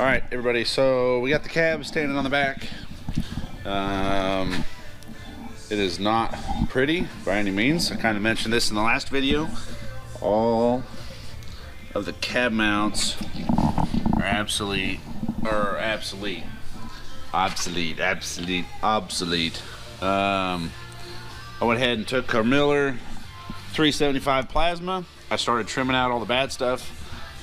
Alright everybody, so we got the cab standing on the back. It is not pretty by any means. I kind of mentioned this in the last video. All of the cab mounts are obsolete. I went ahead and took our Miller 375 plasma. I started trimming out all the bad stuff.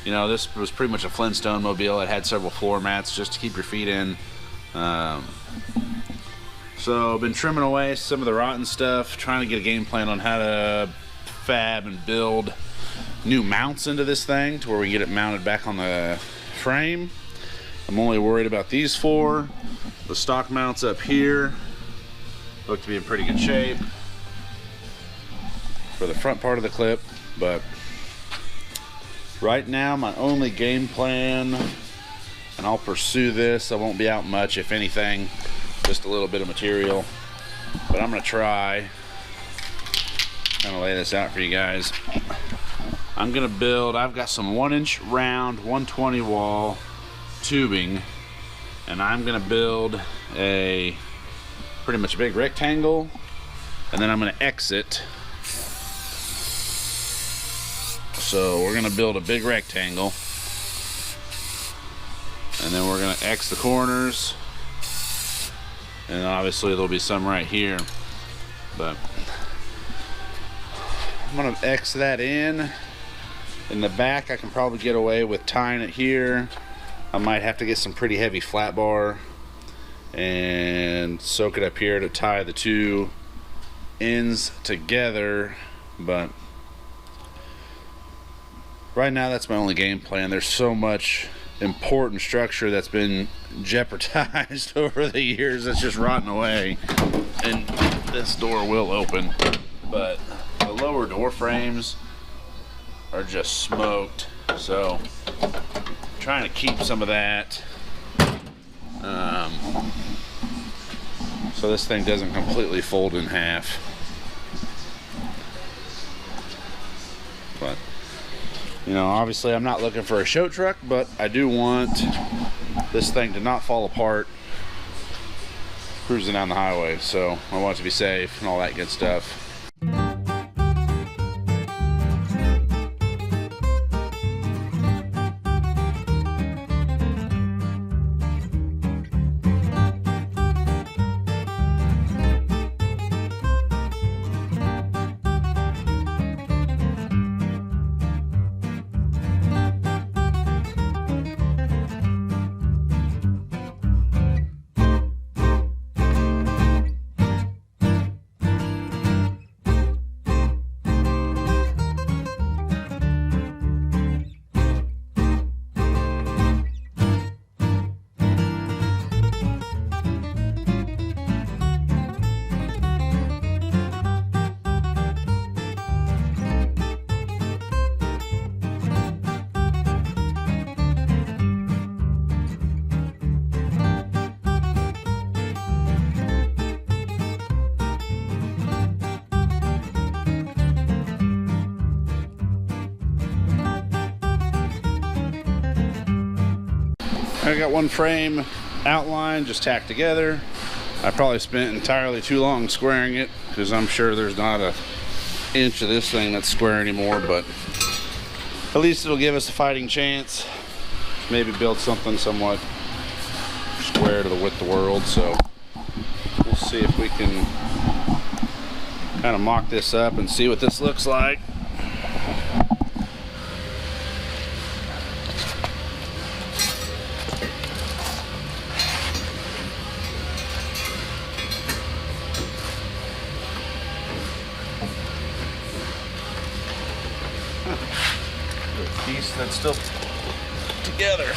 You know, this was pretty much a Flintstone mobile. It had several floor mats just to keep your feet in. So I've been trimming away some of the rotten stuff, trying to get a game plan on how to fab and build new mounts into this thing to where we can get it mounted back on the frame. I'm only worried about these four. The stock mounts up here look to be in pretty good shape for the front part of the clip, but right now my only game plan, and I'll pursue this, I won't be out much, if anything, just a little bit of material, but I'm gonna try kind of lay this out for you guys. I'm gonna build, I've got some 1-inch round 120 wall tubing, and I'm gonna build a pretty much a big rectangle, and then I'm gonna exit. So we're gonna build a big rectangle, and then we're gonna X the corners, and obviously there'll be some right here, but I'm gonna X that in. In the back I can probably get away with tying it here. I might have to get some pretty heavy flat bar and soak it up here to tie the two ends together, but right now that's my only game plan. There's so much important structure that's been jeopardized over the years that's just rotting away, and this door will open, but the lower door frames are just smoked, so I'm trying to keep some of that so this thing doesn't completely fold in half. But you know, obviously I'm not looking for a show truck, but I do want this thing to not fall apart cruising down the highway, so I want it to be safe and all that good stuff. I got one frame outlined, just tacked together. I probably spent entirely too long squaring it, because I'm sure there's not an inch of this thing that's square anymore, but at least it'll give us a fighting chance. Maybe build something somewhat square to the width of the world, so we'll see if we can kind of mock this up and see what this looks like. Piece that's still together.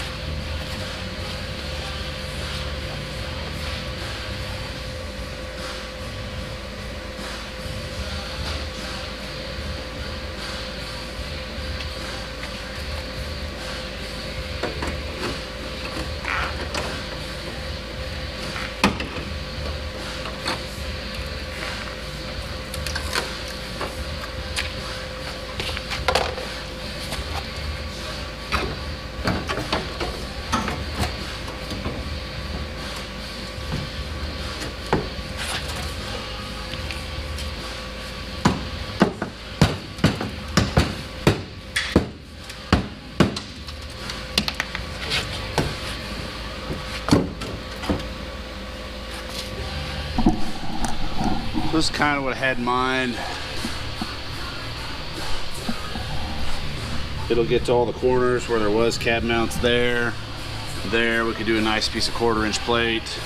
This is kind of what I had in mind. It'll get to all the corners where there was cab mounts there. There, we could do a nice piece of 1/4-inch plate.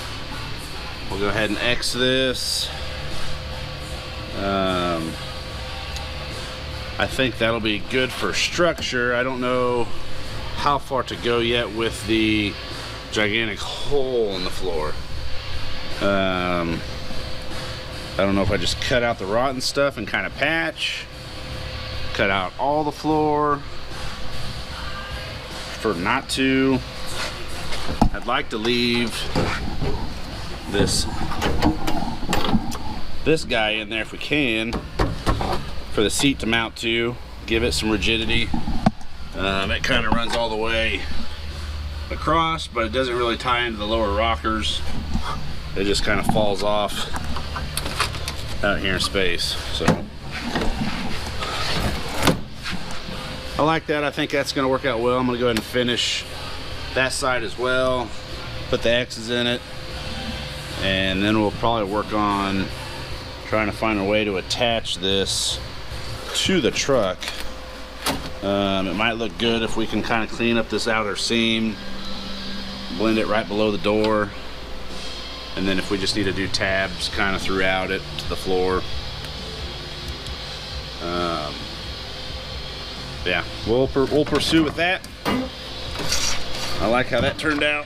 We'll go ahead and X this. I think that'll be good for structure. I don't know how far to go yet with the gigantic hole in the floor. I don't know if I just cut out the rotten stuff and kind of patch, cut out all the floor. Prefer not to. I'd like to leave this guy in there if we can for the seat to mount to, give it some rigidity. It kind of runs all the way across, but it doesn't really tie into the lower rockers. It just kind of falls off out here in space. So I like that. I think that's going to work out well. I'm going to go ahead and finish that side as well, put the X's in it, and then we'll probably work on trying to find a way to attach this to the truck. It might look good if we can kind of clean up this outer seam, blend it right below the door, and then if we just need to do tabs kind of throughout it to the floor. Yeah, we'll pursue with that. I like how that turned out.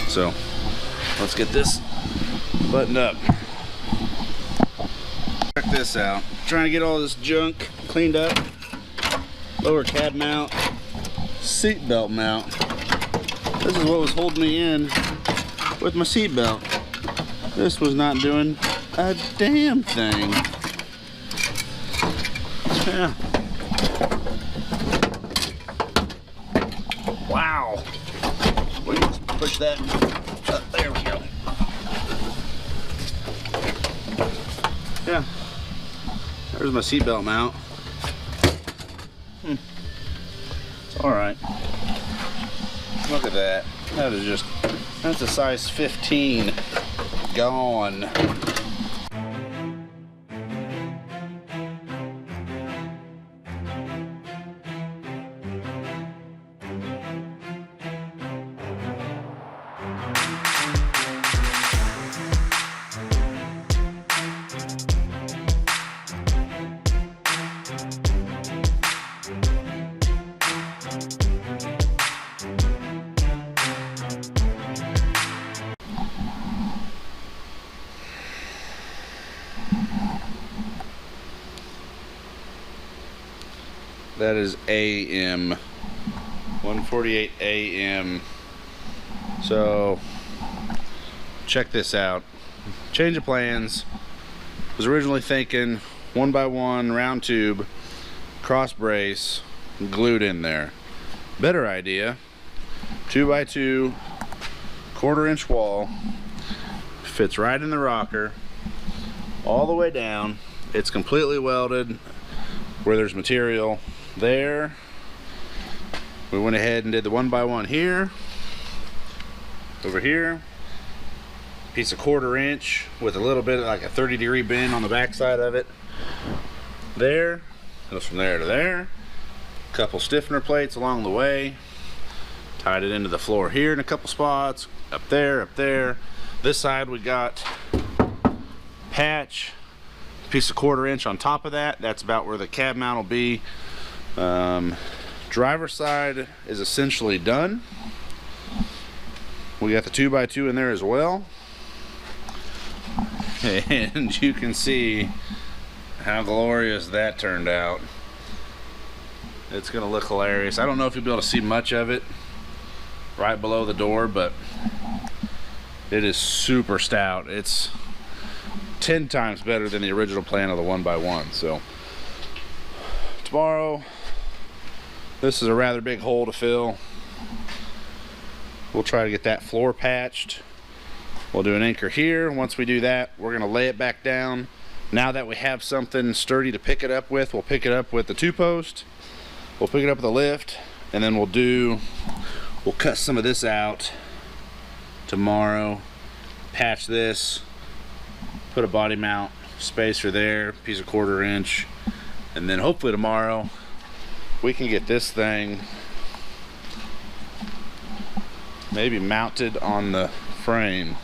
So let's get this buttoned up. Check this out. Trying to get all this junk cleaned up. Lower cab mount, seat belt mount. This is what was holding me in with my seat belt. This was not doing a damn thing. Yeah. Wow. We just push that up. There we go. Yeah. There's my seatbelt mount. It's alright. Look at that. That is just, that's a size 15 gone. That is AM, 1:48 AM. So check this out. Change of plans. Was originally thinking 1x1 round tube, cross brace, glued in there. Better idea, 2x2 1/4-inch wall, fits right in the rocker, all the way down. It's completely welded where there's material there. We went ahead and did the 1x1 here, over here, piece of 1/4-inch with a little bit of like a 30-degree bend on the back side of it. There, goes from there to there. Couple stiffener plates along the way. Tied it into the floor here in a couple spots. Up there, up there. This side we got patch, piece of 1/4-inch on top of that. That's about where the cab mount will be. Driver's side is essentially done. We got the 2x2 in there as well. And you can see how glorious that turned out. It's gonna look hilarious. I don't know if you'll be able to see much of it right below the door, but it is super stout. It's 10 times better than the original plan of the 1x1. So tomorrow, this is a rather big hole to fill. We'll try to get that floor patched. We'll do an anchor here. Once we do that, we're gonna lay it back down. Now that we have something sturdy to pick it up with, we'll pick it up with the 2-post. We'll pick it up with a lift, and then we'll cut some of this out tomorrow, patch this, Put a body mount spacer there, piece of 1/4 inch, and then hopefully tomorrow we can get this thing maybe mounted on the frame.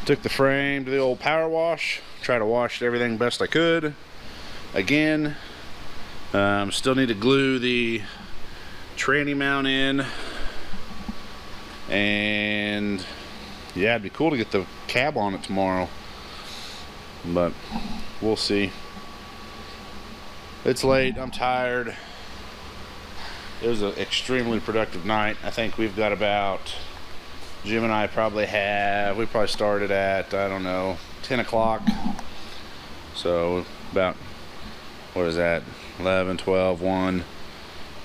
Took the frame to the old power wash, tried to wash everything best I could. Again, still need to glue the tranny mount in, and yeah, it'd be cool to get the cab on it tomorrow, but we'll see. It's late, I'm tired. It was an extremely productive night. I think we've got about, Jim and I we probably started at, I don't know, 10 o'clock. So about, what is that, 11, 12, 1,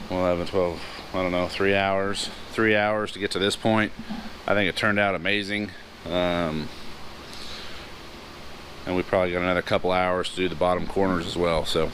11, 12, I don't know, 3 hours. 3 hours to get to this point. I think it turned out amazing. And we probably got another couple hours to do the bottom corners as well. So.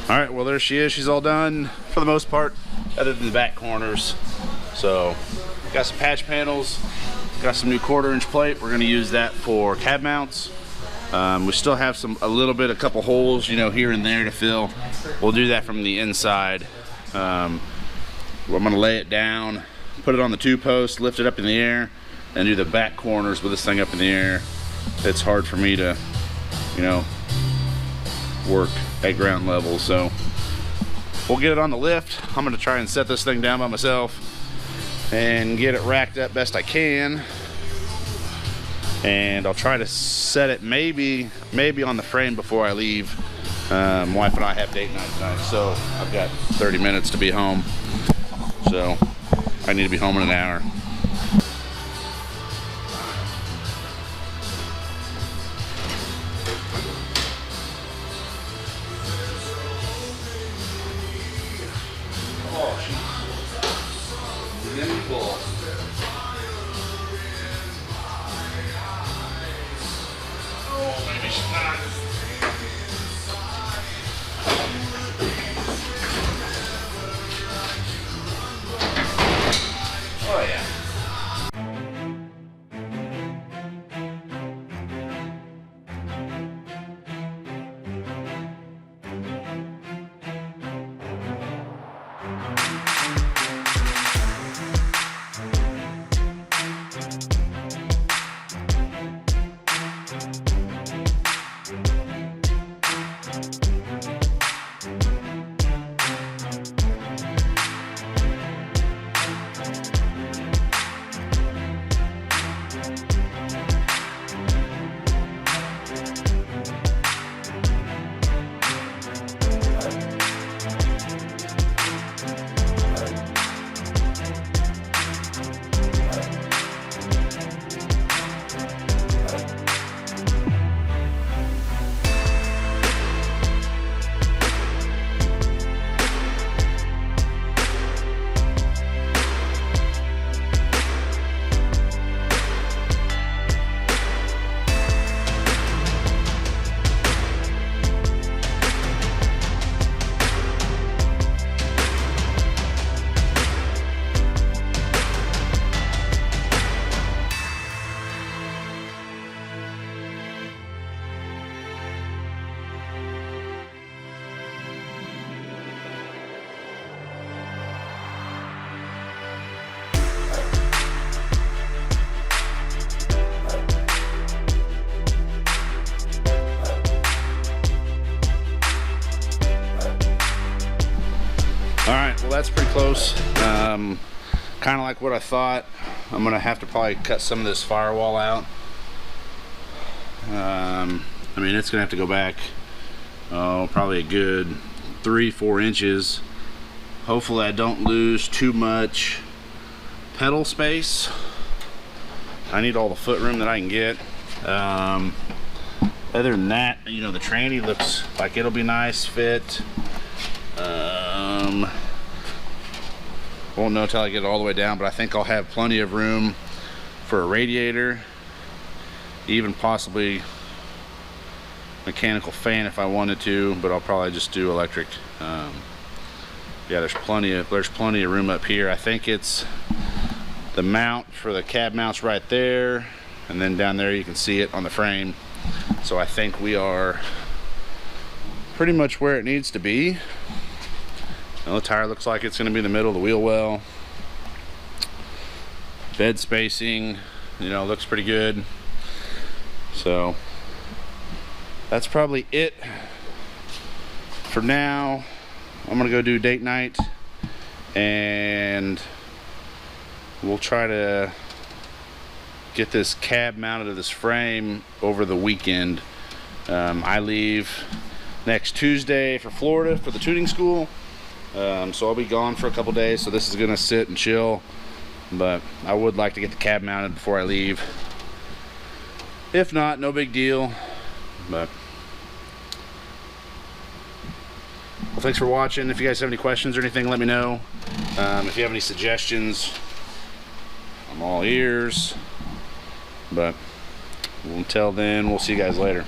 All right, well, there she is. She's all done for the most part, other than the back corners. So, got some patch panels, got some new 1/4 inch plate. We're gonna use that for cab mounts. We still have a couple holes, you know, here and there to fill. We'll do that from the inside. I'm gonna lay it down, put it on the 2-post, lift it up in the air, and do the back corners with this thing up in the air. It's hard for me to, you know, work at ground level, so we'll get it on the lift. I'm gonna try and set this thing down by myself and get it racked up best I can, and I'll try to set it maybe on the frame before I leave. Wife and I have date night tonight, so I've got 30 minutes to be home, so I need to be home in an hour. Oh yeah. well, that's pretty close. Kind of like what I thought. I'm gonna have to probably cut some of this firewall out. I mean, it's gonna have to go back, probably a good 3-4 inches. Hopefully I don't lose too much pedal space. I need all the foot room that I can get. Other than that, you know, the tranny looks like it'll be nice fit. Won't know till I get it all the way down, but I think I'll have plenty of room for a radiator, even possibly mechanical fan if I wanted to, but I'll probably just do electric. Yeah, there's plenty of room up here. I think it's the mount for the cab mounts right there, and then down there you can see it on the frame. So I think we are pretty much where it needs to be. Well, the tire looks like it's going to be in the middle of the wheel well. Bed spacing, you know, looks pretty good. So that's probably it for now. I'm gonna go do date night, and we'll try to get this cab mounted to this frame over the weekend. I leave next Tuesday for Florida for the tuning school, so I'll be gone for a couple days, so this is gonna sit and chill, but I would like to get the cab mounted before I leave. If not, no big deal. But well, thanks for watching. If you guys have any questions or anything, let me know. If you have any suggestions, I'm all ears. But until then, we'll see you guys later.